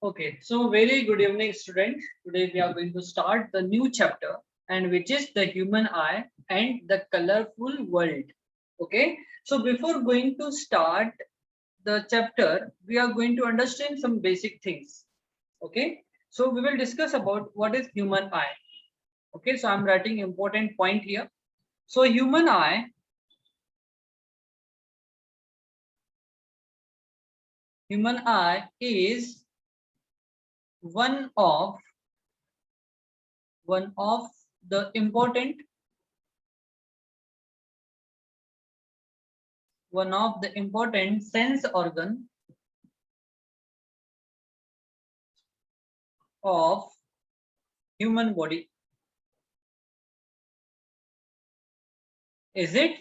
Okay, so very good evening, students. Today we are going to start the new chapter, and which is the human eye and the colorful world. Okay, so before going to start the chapter, we are going to understand some basic things. Okay, so we will discuss about what is human eye. Okay, so I'm writing important point here. So human eye is one of the important sense organ of human body. Is it?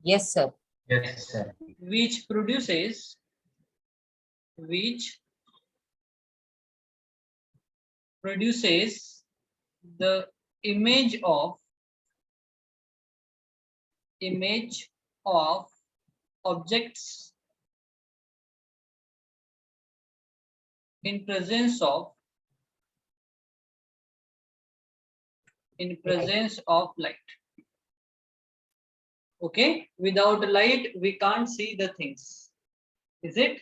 Yes, sir. Yes, sir. Which produces the image of objects in presence of light. Okay, without light we can't see the things. Is it?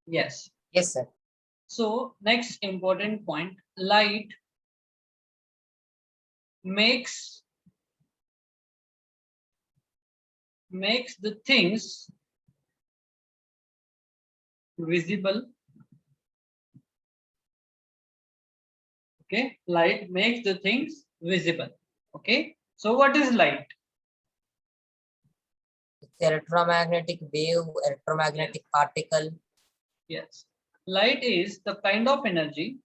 Yes. Yes, sir. So next important point, light makes the things visible. Okay, light makes the things visible. Okay, so what is light? It's electromagnetic wave, electromagnetic particle. Yes, light is the kind of energy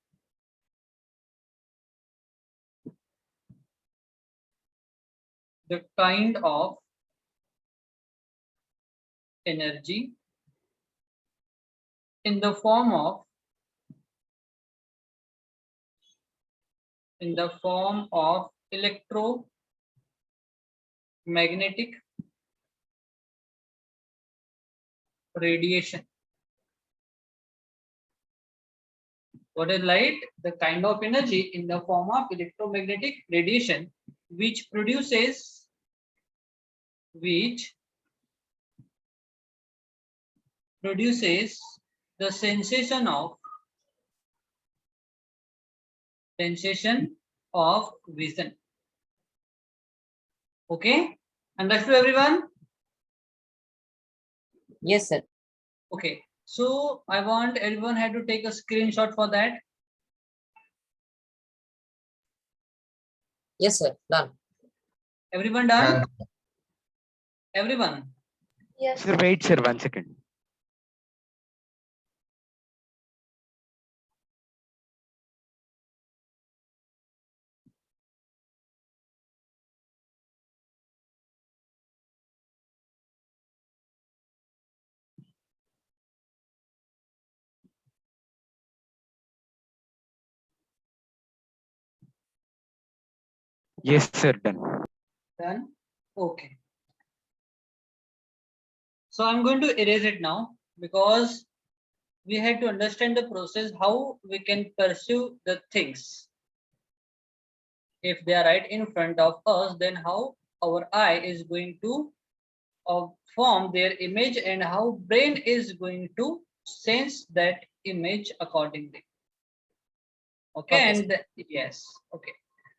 in the form of electromagnetic radiation. What is light? The kind of energy in the form of electromagnetic radiation which produces the sensation of vision. Okay, understood everyone? Yes, sir. Okay, so I want everyone had to take a screenshot for that. Yes, sir. Done. Everyone done? Everyone? Yes. Sir, wait, sir, 1 second. Yes, sir, done. Done? Okay. So I'm going to erase it now because we had to understand the process, how we can pursue the things. If they are right in front of us, then how our eye is going to form their image and how brain is going to sense that image accordingly. Okay, and yes, okay.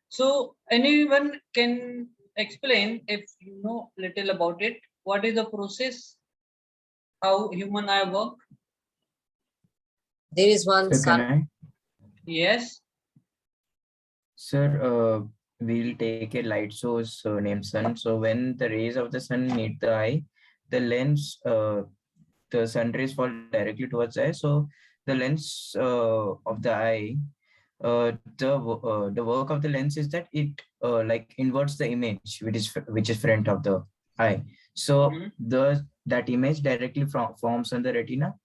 So anyone can explain, if you know little about it, what is the process, how human eye work? There is one Sir, sun. can I? Yes. Sir, we'll take a light source named sun. So when the rays of the sun meet the eye, the lens, the sun rays fall directly towards the eye. So the lens of the eye, the work of the lens is that it like inverts the image which is front of the eye. So that image directly forms on the retina,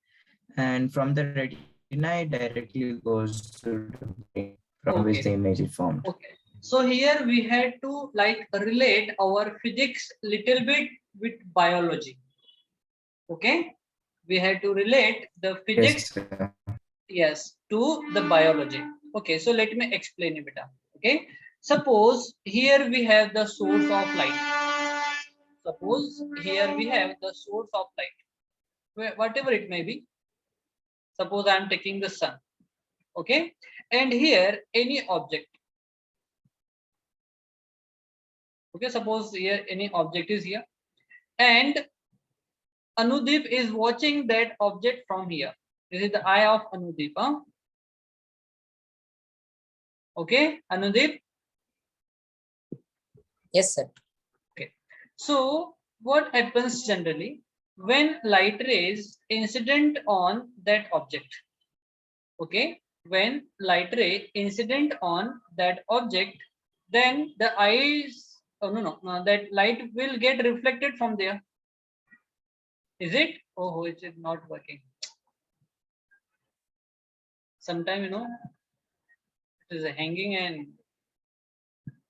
and from the retina it directly goes to the brain, from which the image is formed. Okay. So here we had to like relate our physics little bit with biology. Okay. we had to relate the physics, Yes, sir. yes, to the biology. Okay, so let me explain it better. Okay, suppose here we have the source of light. Suppose here we have the source of light, whatever it may be. Suppose I am taking the sun. Okay, and here any object. Okay, suppose here any object is here, and Anudeep is watching that object from here. This is the eye of Anudeep. Huh? Okay, Anudeep. Yes, sir. Okay. So what happens generally when light rays incident on that object? Okay, when light ray incident on that object, then the eyes, oh no, that light will get reflected from there. Is it? Oh, it is not working. Sometime it is hanging and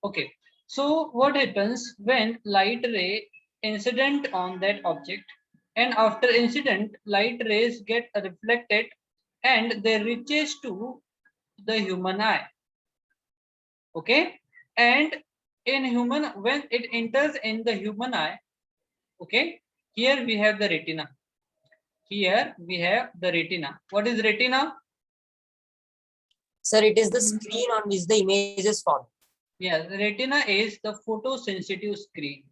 okay. So what happens when light ray incident on that object, and after incident light rays get reflected and they reaches to the human eye. Okay, and in human, when it enters in the human eye, okay, here we have the retina. Here we have the retina. What is retina? Sir, it is the screen on which the image is formed. Yeah, the retina is the photosensitive screen.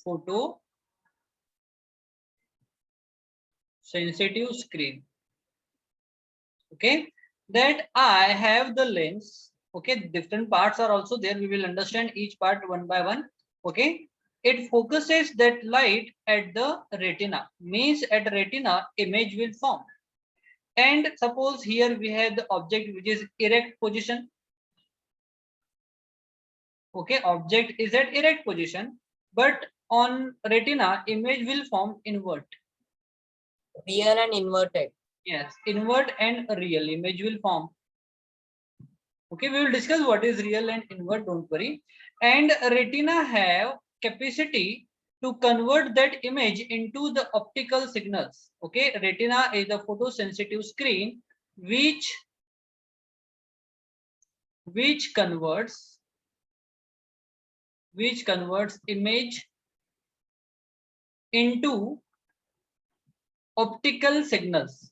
Photosensitive screen. Okay, that I have the lens. Okay, different parts are also there. We will understand each part one by one. Okay, it focuses that light at the retina. Means at retina, image will form. And suppose here we have the object which is erect position. Okay, object is at erect position, but on retina, image will form invert. Real and inverted. Yes, invert and real image will form. Okay, we will discuss what is real and invert, don't worry. And retina have capacity to convert that image into the optical signals. Okay, retina is the photosensitive screen which converts image into optical signals.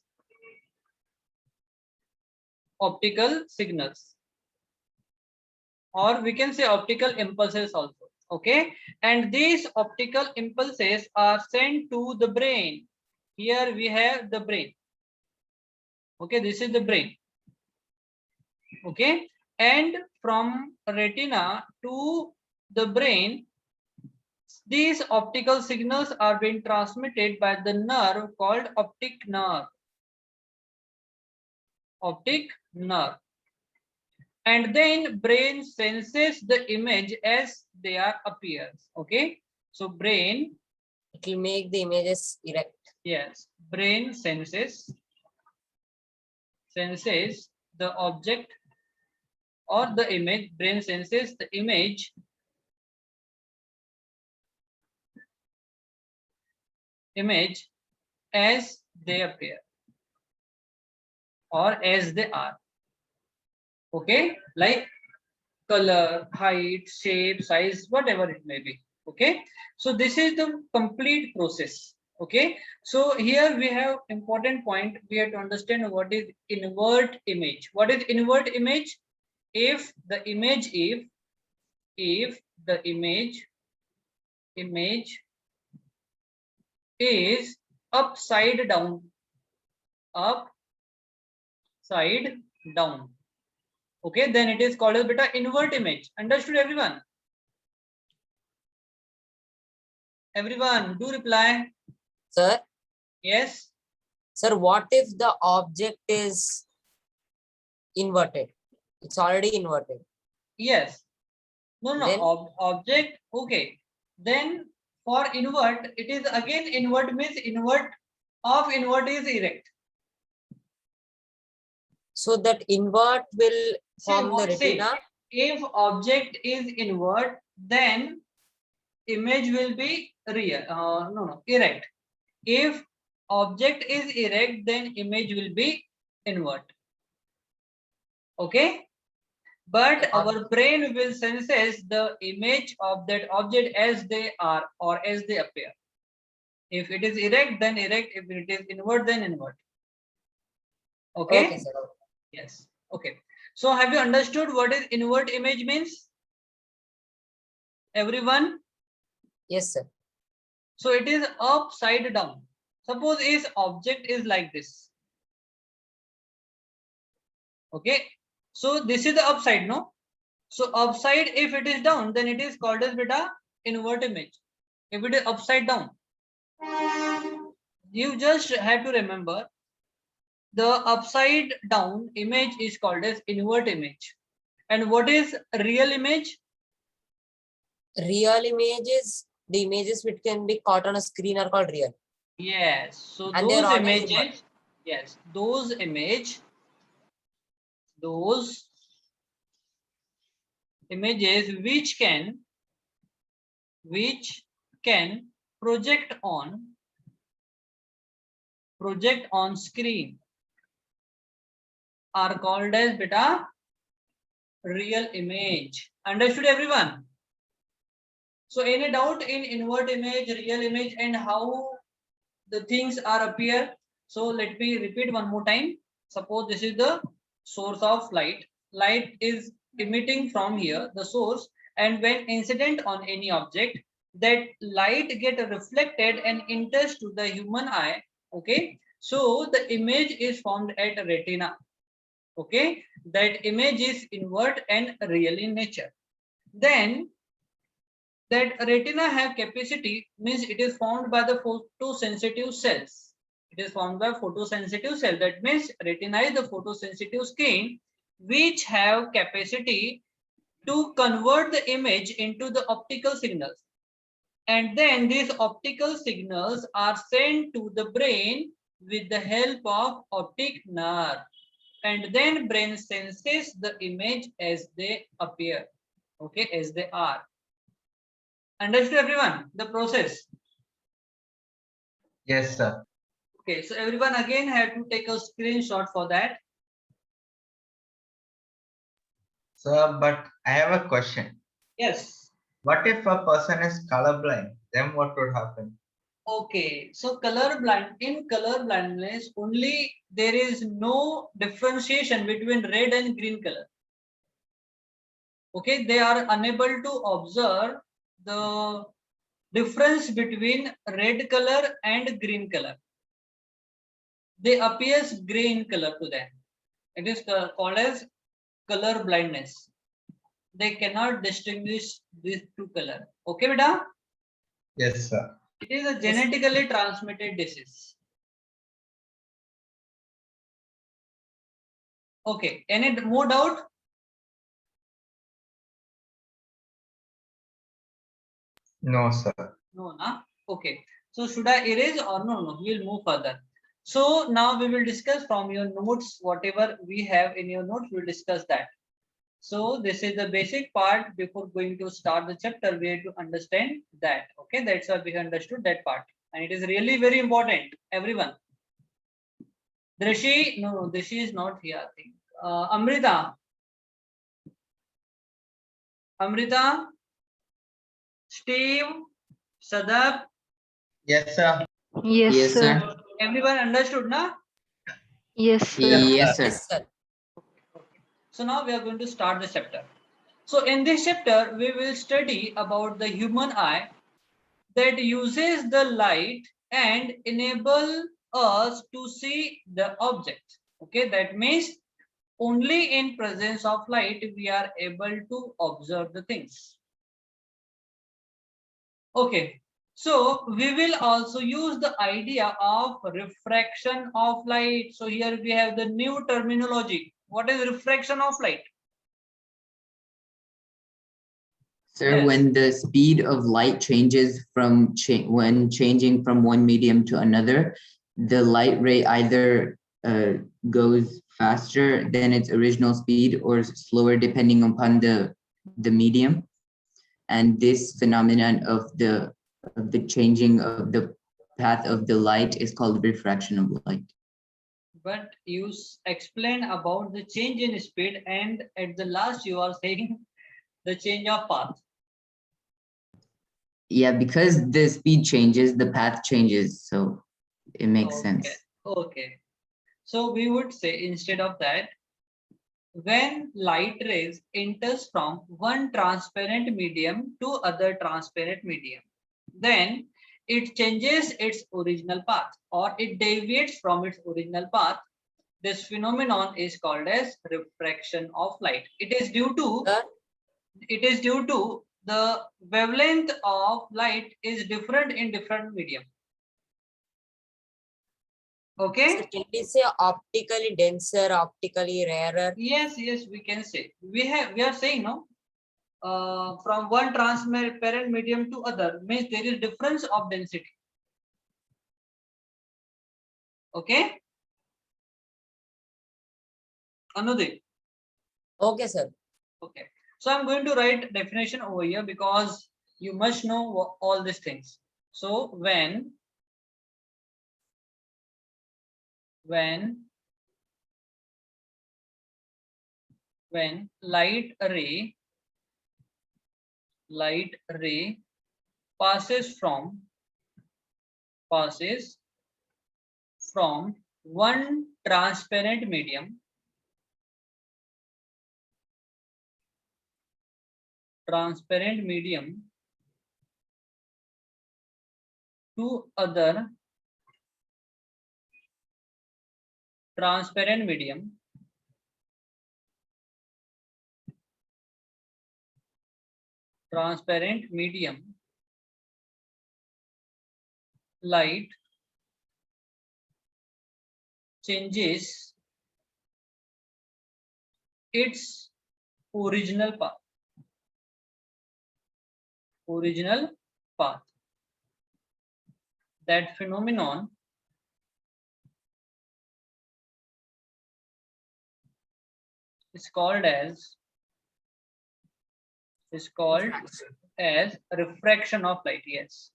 Or we can say optical impulses also. Okay, and these optical impulses are sent to the brain. Here we have the brain. Okay, this is the brain. Okay, and from retina to the brain, these optical signals are being transmitted by the nerve called optic nerve. And then brain senses the image as they are appears. Okay, so brain, It will make the images erect. yes, brain senses the object or the image. Brain senses the image as they appear or as they are. Okay, like color, height, shape, size, whatever it may be. Okay, so this is the complete process. Okay, so here we have important point. We have to understand what is invert image. What is invert image? If the image is upside down, okay, then it is called as beta invert image. Understood, everyone? Everyone, do reply. Sir, Yes. sir, what if the object is inverted? It's already inverted. Yes. No, Then? object. Okay. Then for invert, it is again invert means invert is erect. So that invert will form the See, retina. if object is invert, then image will be real. Erect. If object is erect, then image will be invert. Okay, but our brain will senses the image of that object as they are or as they appear. If it is erect, then erect. If it is invert, then invert. Okay. Okay, sir. Yes. Okay. So have you understood what is invert image means? Everyone? Yes, sir. So it is upside down. Suppose is object is like this. Okay. So this is the upside, no? So upside, if it is down, then it is called as beta invert image. If it is upside down, you just have to remember the upside down image is called as invert image. And what is real image? Real images, the images which can be caught on a screen are called real. Yes. So And they're those always images, invert. yes, those images which can project on screen are called as beta real image. Understood, everyone? So any doubt in invert image, real image, and how the things are appear? So let me repeat one more time. Suppose this is the source of light. Light is emitting from here, the source, and when incident on any object, that light get reflected and enters to the human eye. Okay, so the image is formed at retina. Okay, that image is invert and real in nature. Then that retina have capacity means it is formed by the photosensitive cells. It is formed by photosensitive cell. That means retina is the photosensitive skin which have capacity to convert the image into the optical signals. And then these optical signals are sent to the brain with the help of optic nerve. And then brain senses the image as they appear. Okay, as they are. Understood, everyone, the process? Yes, sir. Okay, so everyone again had to take a screenshot for that. Sir, but I have a question. Yes. What if a person is colorblind? Then what would happen? Okay, so in color blindness only there is no differentiation between red and green color. Okay, they are unable to observe the difference between red color and green color. They appears gray in color to them. It is called as color blindness. They cannot distinguish these two color. Okay, beta? Yes, sir. It is a genetically transmitted disease. Okay, any more doubt? No, sir. No, na? Okay. So should I erase or no? No, we'll move further. So now we will discuss from your notes, whatever we have in your notes, we'll discuss that. So this is the basic part. Before going to start the chapter, we have to understand that. Okay, that's why we understood that part. And it is really very important, everyone. Drishi, no, Drishi is not here, I think. Amrita. Amrita, Steve, Sadap. Yes, sir. Yes, sir. Everyone understood, na? Yes, sir. Yes, sir. Yes, sir. So now we are going to start the chapter. So in this chapter, we will study about the human eye that uses the light and enable us to see the object. Okay, that means only in presence of light we are able to observe the things. Okay, so we will also use the idea of refraction of light. So here we have the new terminology. What is refraction of light? Sir, Yes. when the speed of light changes from when changing from one medium to another, the light ray either goes faster than its original speed or slower depending upon the medium. And this phenomenon of the changing of the path of the light is called refraction of light. But you explain about the change in speed, and at the last you are saying the change of path. Yeah, because the speed changes, the path changes, so it makes sense. Okay. So we would say instead of that, when light rays enters from one transparent medium to other transparent medium, then it changes its original path or it deviates from its original path. This phenomenon is called as refraction of light. It is due to the wavelength of light is different in different medium. Okay. So can we say optically denser, optically rarer? Yes, we can say. We are saying no. From one transparent medium to other means there is difference of density. Okay. Anudeep. Okay, sir. Okay. So I'm going to write definition over here because you must know all these things. So when light ray passes from one transparent medium to other transparent medium, light changes its original path. That phenomenon is called as refraction of light. Yes.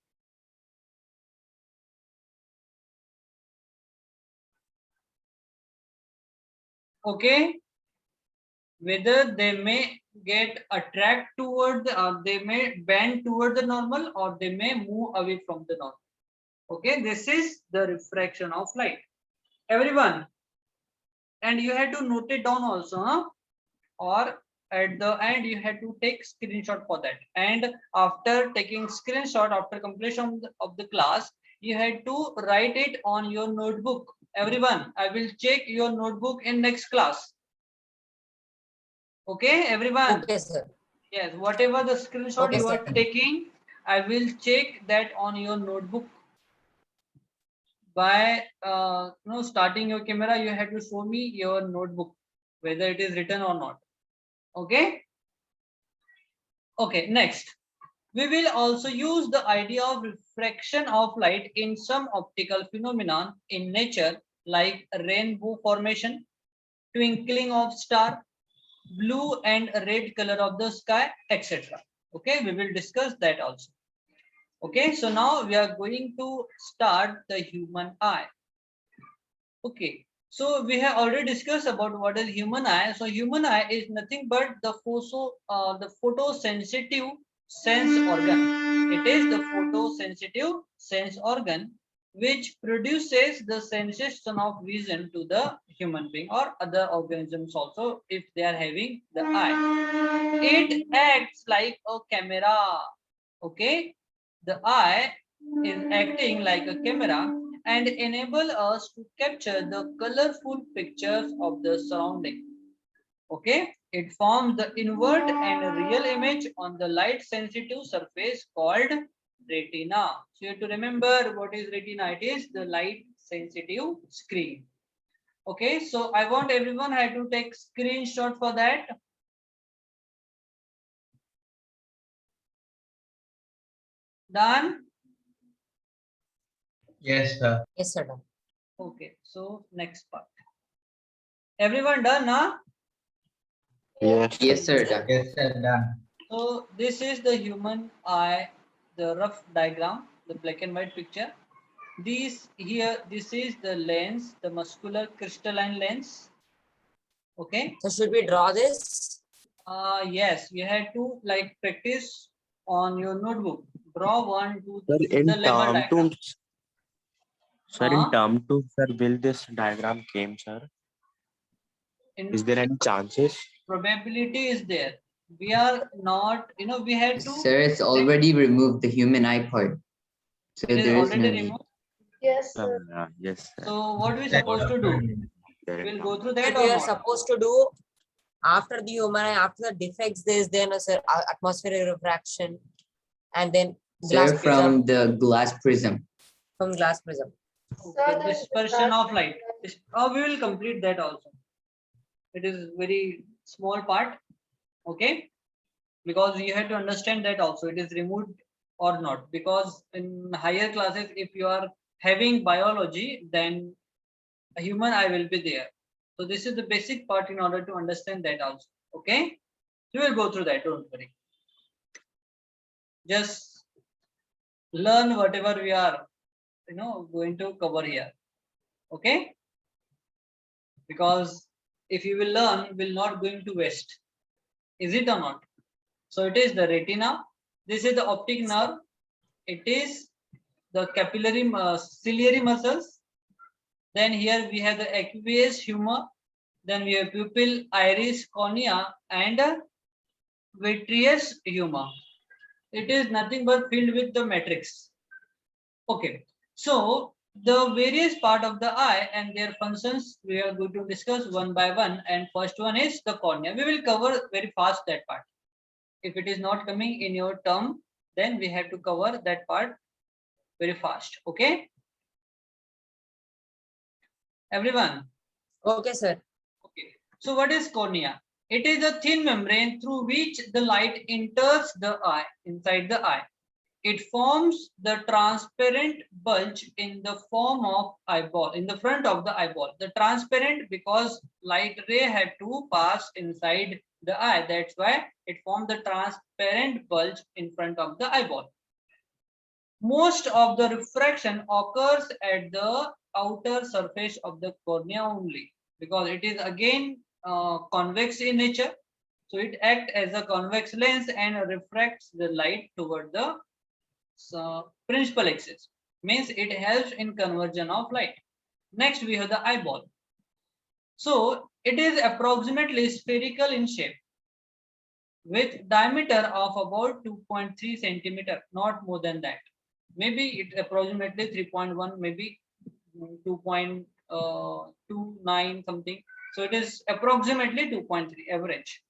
Okay. Whether they may get attract toward they may bend toward the normal or they may move away from the normal. Okay, this is the refraction of light, everyone, and you have to note it down also, huh? Or at the end you have to take screenshot for that, and after taking screenshot after completion of the class you have to write it on your notebook. Everyone, I will check your notebook in next class. Okay, everyone. Okay, sir. Yes, whatever the screenshot Okay, you are sir. taking, I will check that on your notebook. By starting your camera, you have to show me your notebook, whether it is written or not. Okay. Okay, next. We will also use the idea of refraction of light in some optical phenomenon in nature, like rainbow formation, twinkling of star, blue and red color of the sky, etc. Okay, we will discuss that also. Okay, so now we are going to start the human eye. Okay, so we have already discussed about what is human eye. So human eye is nothing but the photosensitive sense organ. It is the photosensitive sense organ which produces the sensation of vision to the human being or other organisms also if they are having the eye. It acts like a camera. Okay, the eye is acting like a camera and enable us to capture the colorful pictures of the surrounding. Okay, it forms the invert and real image on the light sensitive surface called retina. So you have to remember what is retina. It is the light sensitive screen. Okay, so I want everyone had to take screenshot for that. Done? Yes, sir. Yes, sir. Done. Okay, so next part. Everyone done, huh? Yes. Yes, sir. Done. Yes, sir. Done. So this is the human eye, the rough diagram, the black and white picture. This here, this is the lens, the muscular crystalline lens. Okay. So should we draw this? Yes, you had to like practice on your notebook. Draw 1, 2, Sir, 3, in the lemma term diagram. to, sir, in Uh, term to, sir, will this diagram came, sir? in Is there any chances? probability is there. We are not, we had to. Sir, it's already removed the human eye part. So It is there is no already need. removed. Yes, Sir, sir. yes, sir. So what we supposed to do? There in We'll term. go through So that we or are not? supposed to do after the human eye, after the defects, there is then a atmospheric refraction, and then glass Sir, prism from the glass prism. from glass prism. Okay, dispersion of light. We will complete that also. It is very small part. Okay, because you have to understand that also. It is removed or not, because in higher classes, if you are having biology, then a human eye will be there. So this is the basic part in order to understand that also. Okay, we will go through that. Don't worry. Just learn whatever we are, going to cover here. Okay, because if you will learn, will not going to waste. Is it or not? So it is the retina. This is the optic nerve. It is the capillary ciliary muscles. Then here we have the aqueous humor. Then we have pupil, iris, cornea, and vitreous humor. It is nothing but filled with the matrix. Okay, so the various part of the eye and their functions we are going to discuss one by one. And first one is the cornea. We will cover very fast that part. If it is not coming in your term, then we have to cover that part very fast. Okay, everyone. Okay, sir. Okay, so what is cornea? It is a thin membrane through which the light enters the eye, inside the eye. It forms the transparent bulge in the form of eyeball, in the front of the eyeball. The transparent because light ray had to pass inside the eye. That's why it formed the transparent bulge in front of the eyeball. Most of the refraction occurs at the outer surface of the cornea only, because it is again convex in nature. So it acts as a convex lens and refracts the light toward the principal axis. Means it helps in conversion of light. Next we have the eyeball. So it is approximately spherical in shape with diameter of about 2.3 centimeter, not more than that. Maybe it approximately 3.1, maybe 2.29 something. So it is approximately 2.3 average.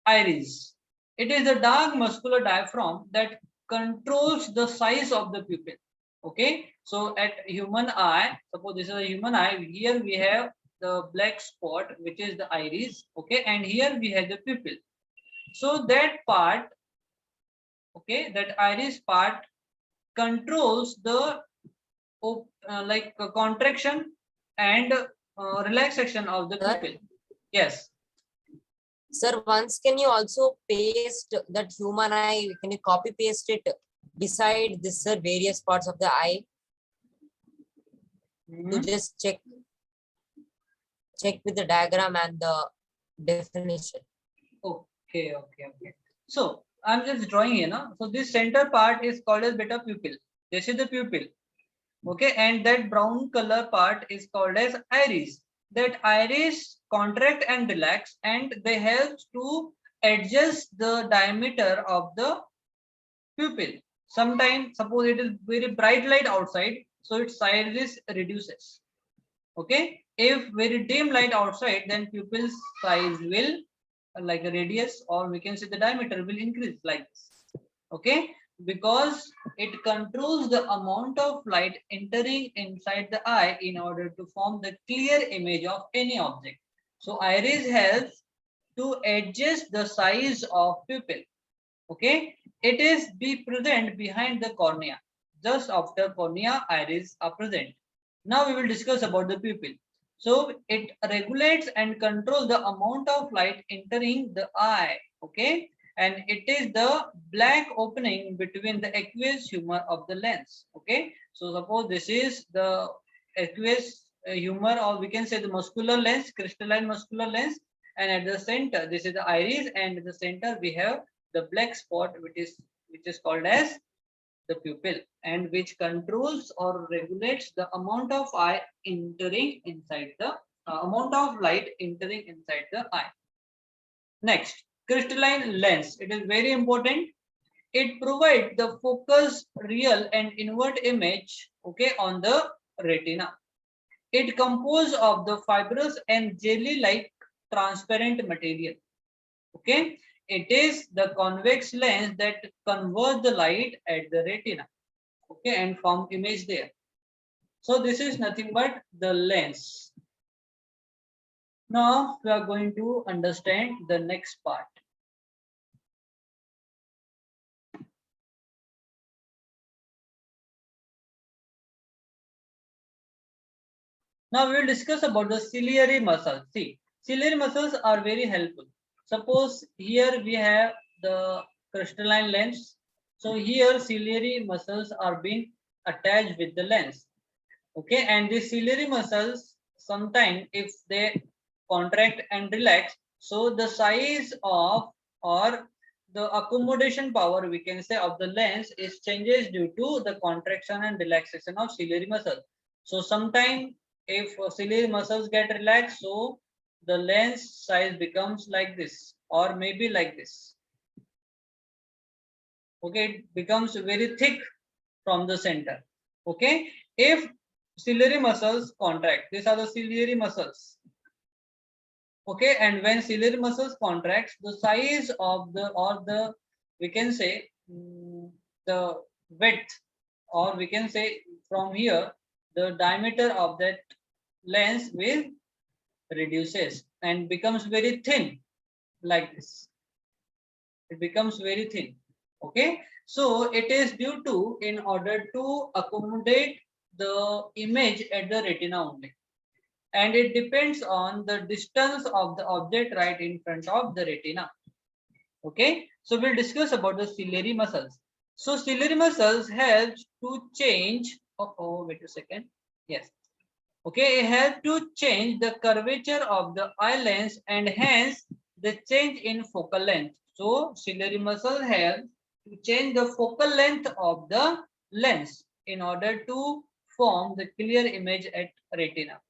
Iris. It is a dark muscular diaphragm that controls the size of the pupil. Okay, so at human eye, suppose this is a human eye, here we have the black spot, which is the iris. Okay, and here we have the pupil. So that part, okay, that iris part controls the contraction and relaxation of the Sir? pupil. Yes. Sir, once can you also paste that human eye? Can you copy paste it beside this, sir, various parts of the eye to just check with the diagram and the definition? Okay. So I'm just drawing here now. So this center part is called as beta pupil. This is the pupil. Okay, and that brown color part is called as iris. That iris contract and relax, and they help to adjust the diameter of the pupil. Sometimes, suppose it is very bright light outside, so its iris reduces. Okay, if very dim light outside, then pupil's size will, like a radius, or we can say the diameter will increase like this. Okay, because it controls the amount of light entering inside the eye in order to form the clear image of any object. So iris helps to adjust the size of pupil. Okay, it is be present behind the cornea. Just after cornea, iris are present. Now we will discuss about the pupil. So it regulates and controls the amount of light entering the eye. Okay, and it is the black opening between the aqueous humor of the lens. Okay, So suppose this is the aqueous humor, or we can say the muscular lens, crystalline muscular lens, and at the center this is the iris, and at the center we have the black spot, which is called as the pupil, and which controls or regulates the amount of eye entering inside the amount of light entering inside the eye. Next, crystalline lens. It is very important. It provides the focused real and invert image, okay, on the retina. It composed of the fibrous and jelly-like transparent material. Okay, it is the convex lens that converts the light at the retina. Okay, and form image there. So this is nothing but the lens. Now we are going to understand the next part. Now we will discuss about the ciliary muscles. See, ciliary muscles are very helpful. Suppose here we have the crystalline lens. So here ciliary muscles are being attached with the lens. Okay, and the ciliary muscles sometimes if they contract and relax, so the size of or the accommodation power, we can say, of the lens is changes due to the contraction and relaxation of ciliary muscle. So sometimes if ciliary muscles get relaxed, so the lens size becomes like this, or maybe like this. Okay, it becomes very thick from the center. Okay, if ciliary muscles contract, these are the ciliary muscles. Okay, and when ciliary muscles contracts, the size of the we can say the width, or we can say from here the diameter of that lens will reduces and becomes very thin, like this. It becomes very thin. Okay, so it is due to in order to accommodate the image at the retina only, and it depends on the distance of the object right in front of the retina. Okay, so we'll discuss about the ciliary muscles. So ciliary muscles helps to change, wait a second, yes, okay, it helps to change the curvature of the eye lens and hence the change in focal length. So ciliary muscle helps to change the focal length of the lens in order to form the clear image at retina,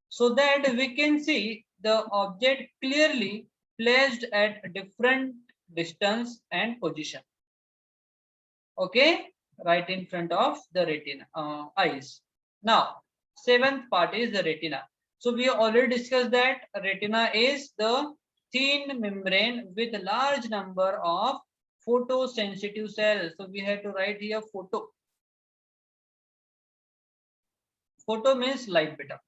so that we can see the object clearly placed at different distance and position. Okay, right in front of the retina eyes. Now, seventh part is the retina. So we already discussed that retina is the thin membrane with a large number of photosensitive cells. So we have to write here photo. Photo means light beta.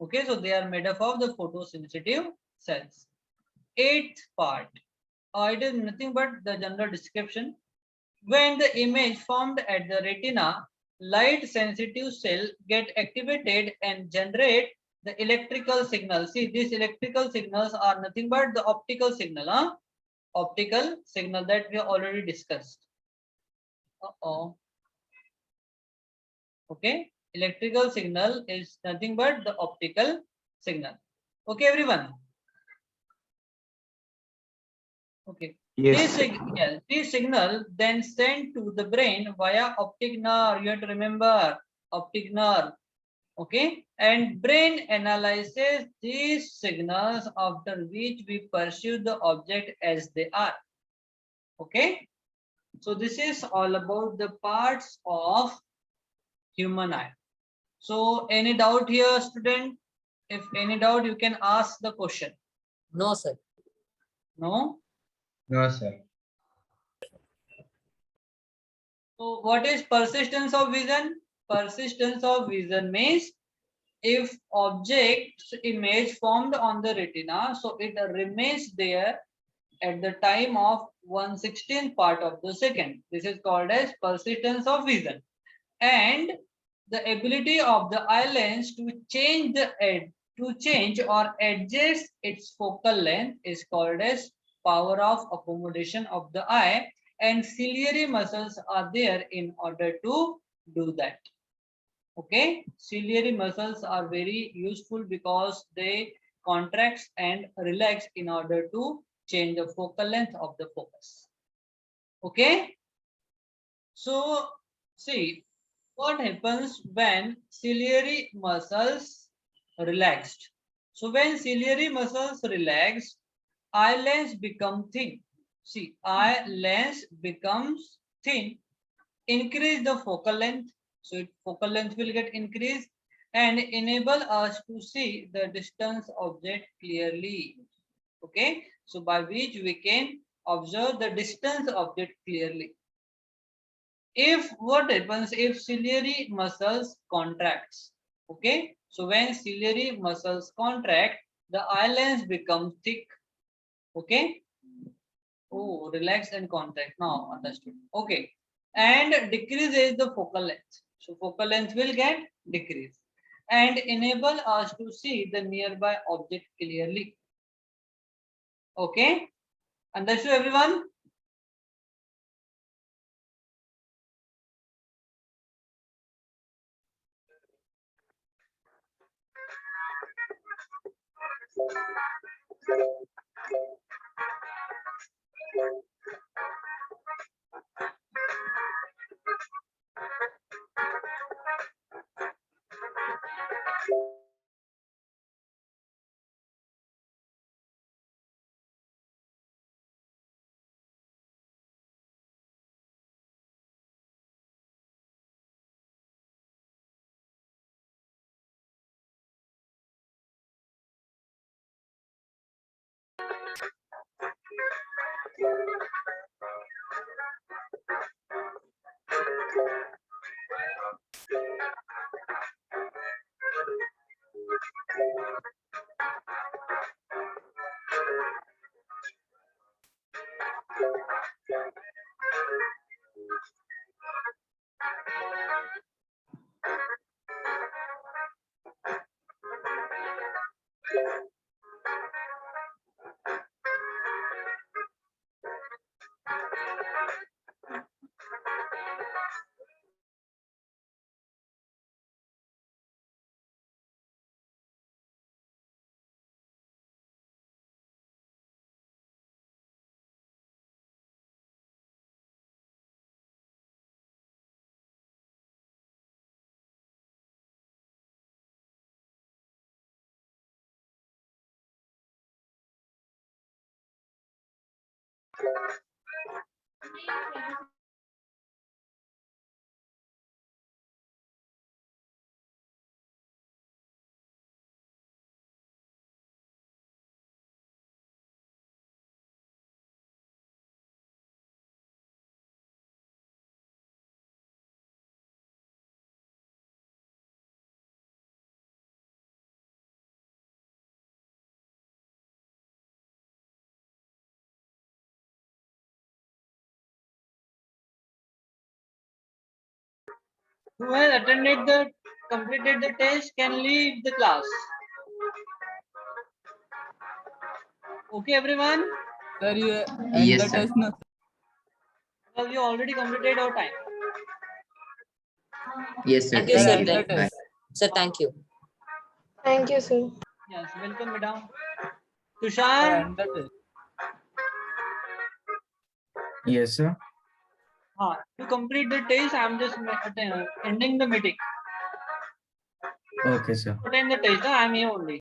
Okay, so they are made up of the photosensitive cells. Eighth part, it is nothing but the general description. When the image formed at the retina, light sensitive cell get activated and generate the electrical signal. See, these electrical signals are nothing but the optical signal, optical signal that we have already discussed. Okay, electrical signal is nothing but the optical signal. Okay, everyone. Okay. Yes. This signal then sent to the brain via optic nerve. You have to remember optic nerve. Okay, and brain analyzes these signals, after which we pursue the object as they are. Okay, so this is all about the parts of human eye. So any doubt here, student? If any doubt, you can ask the question. No, sir. No? No, sir. So what is persistence of vision? Persistence of vision means if object's image formed on the retina, so it remains there at the time of 1/16th part of the second. This is called as persistence of vision. And the ability of the eye lens to change or adjust its focal length is called as power of accommodation of the eye, and ciliary muscles are there in order to do that. Okay, ciliary muscles are very useful because they contract and relax in order to change the focal length of the focus. Okay, so see what happens when ciliary muscles relaxed. So when ciliary muscles relax, eye lens become thin. See, eye lens becomes thin, increase the focal length. So focal length will get increased and enable us to see the distance object clearly. Okay, so by which we can observe the distance object clearly. If what happens if ciliary muscles contracts, okay, so when ciliary muscles contract, the eye lens becomes thick. Okay, oh, relax and contract, now understood. Okay, and decreases the focal length, so focal length will get decreased and enable us to see the nearby object clearly. Okay, understood everyone? Who has completed the test can leave the class. Okay, everyone? Sir, you Yes, the sir. test no. Because you already completed our time. Yes, sir. Thank you, Sir, sir. Thank you. end the Bye. test. Sir, thank you. Thank you, sir. Yes, welcome, madam. Sir, Tushar, end the test. Yes, sir. to complete the test, I'm just ending the meeting. Okay, sir. Attend the test, I'm here only.